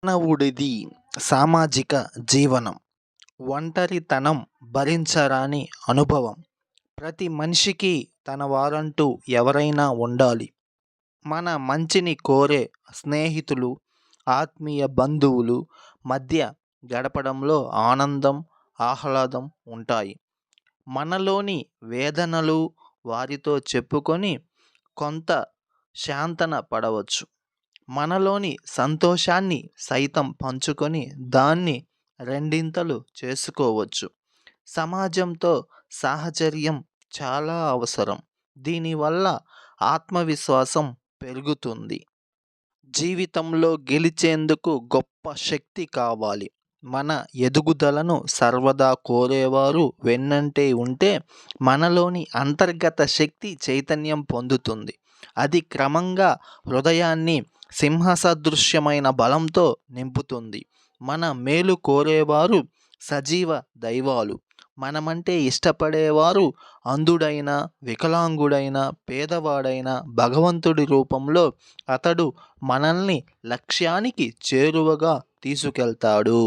మానవుడిది సామాజిక జీవనం. ఒంటరితనం భరించరాని అనుభవం. ప్రతి మనిషికి తన వారంటూ ఎవరైనా ఉండాలి. మన మంచిని కోరే స్నేహితులు, ఆత్మీయ బంధువులు మధ్య గడపడంలో ఆనందం, ఆహ్లాదం ఉంటాయి. మనలోని వేదనలు వారితో చెప్పుకొని కొంత శాంతన పడవచ్చు. మనలోని సంతోషాన్ని సైతం పంచుకొని దాన్ని రెండింతలు చేసుకోవచ్చు. సమాజంతో సాహచర్యం చాలా అవసరం. దీనివల్ల ఆత్మవిశ్వాసం పెరుగుతుంది. జీవితంలో గెలిచేందుకు గొప్ప శక్తి కావాలి. మన ఎదుగుదలను సర్వదా కోరేవారు వెన్నంటే ఉంటే మనలోని అంతర్గత శక్తి చైతన్యం పొందుతుంది. అది క్రమంగా హృదయాన్ని సింహసదృశ్యమైన బలంతో నింపుతుంది. మన మేలు కోరేవారు సజీవ దైవాలు. మనమంటే ఇష్టపడేవారు అంధుడైన, వికలాంగుడైన, పేదవాడైన భగవంతుడి రూపంలో అతడు మనల్ని లక్ష్యానికి చేరువగా తీసుకెళ్తాడు.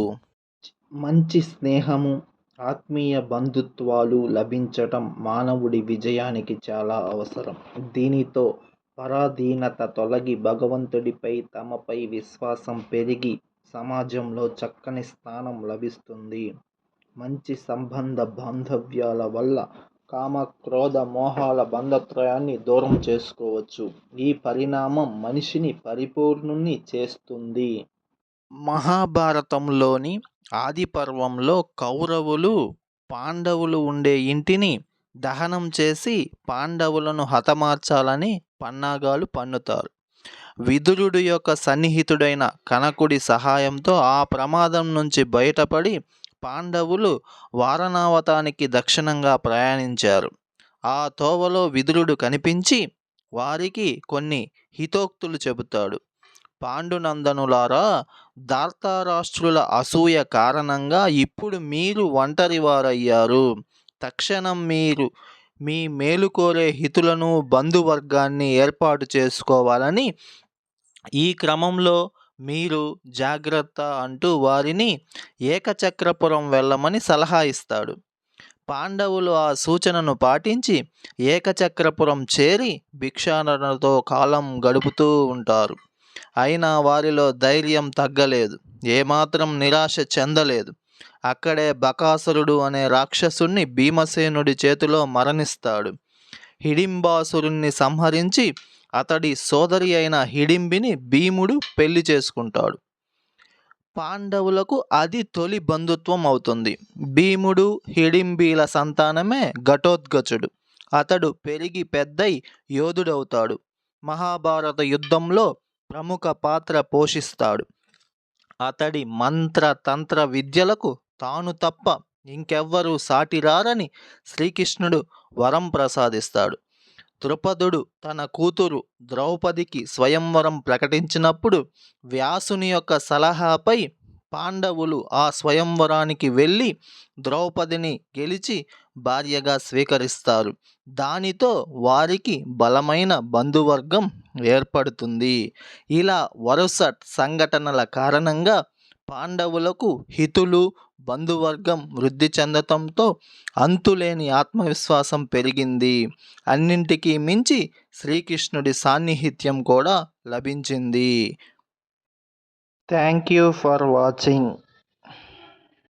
మంచి స్నేహము, ఆత్మీయ బంధుత్వాలు లభించటం మానవుడి విజయానికి చాలా అవసరం. దీనితో పరాధీనత తొలగి భగవంతుడిపై, తమపై విశ్వాసం పెరిగి సమాజంలో చక్కని స్థానం లభిస్తుంది. మంచి సంబంధ బాంధవ్యాల వల్ల కామ, క్రోధ, మోహాల బంధత్రయాన్ని దూరం చేసుకోవచ్చు. ఈ పరిణామం మనిషిని పరిపూర్ణుణ్ణి చేస్తుంది. మహాభారతంలోని ఆది పర్వంలో కౌరవులు, పాండవులు ఉండే ఇంటిని దహనం చేసి పాండవులను హతమార్చాలని పన్నాగాలు పన్నుతారు. విదురుడు యొక్క సన్నిహితుడైన కనకుడి సహాయంతో ఆ ప్రమాదం నుంచి బయటపడి పాండవులు వారణావతానికి దక్షిణంగా ప్రయాణించారు. ఆ తోవలో విదురుడు కనిపించి వారికి కొన్ని హితోక్తులు చెబుతాడు. పాండునందనులారా, ధార్తరాష్ట్రుల అసూయ కారణంగా ఇప్పుడు మీరు ఒంటరివారయ్యారు. తక్షణం మీరు మీ మేలు కోరే హితులను, బంధువర్గాన్ని ఏర్పాటు చేసుకోవాలని, ఈ క్రమంలో మీరు జాగ్రత్త అంటూ వారిని ఏకచక్రపురం వెళ్ళమని సలహా ఇస్తాడు. పాండవులు ఆ సూచనను పాటించి ఏకచక్రపురం చేరి భిక్షాటనతో కాలం గడుపుతూ ఉంటారు. అయినా వారిలో ధైర్యం తగ్గలేదు, ఏమాత్రం నిరాశ చెందలేదు. అక్కడే బకాసురుడు అనే రాక్షసుణ్ణి భీమసేనుడి చేతిలో మరణిస్తాడు. హిడింబాసురుణ్ణి సంహరించి అతడి సోదరి అయిన హిడింబిని భీముడు పెళ్లి చేసుకుంటాడు. పాండవులకు అది తొలి బంధుత్వం అవుతుంది. భీముడు, హిడింబీల సంతానమే ఘటోత్కచుడు. అతడు పెరిగి పెద్దై యోధుడవుతాడు. మహాభారత యుద్ధంలో ప్రముఖ పాత్ర పోషిస్తాడు. అతడి మంత్ర తంత్ర విద్యలకు తాను తప్ప ఇంకెవ్వరూ సాటిరారని శ్రీకృష్ణుడు వరం ప్రసాదిస్తాడు. ద్రుపదుడు తన కూతురు ద్రౌపదికి స్వయంవరం ప్రకటించినప్పుడు వ్యాసుని యొక్క సలహాపై పాండవులు ఆ స్వయంవరానికి వెళ్ళి ద్రౌపదిని గెలిచి భార్యగా స్వీకరిస్తారు. దానితో వారికి బలమైన బంధువర్గం ఏర్పడుతుంది. ఇలా వరుస సంఘటనల కారణంగా పాండవులకు హితులు, బంధువర్గం వృద్ధి చెందటంతో అంతులేని ఆత్మవిశ్వాసం పెరిగింది. అన్నింటికీ మించి శ్రీకృష్ణుడి సాన్నిహిత్యం కూడా లభించింది. Thank you for watching.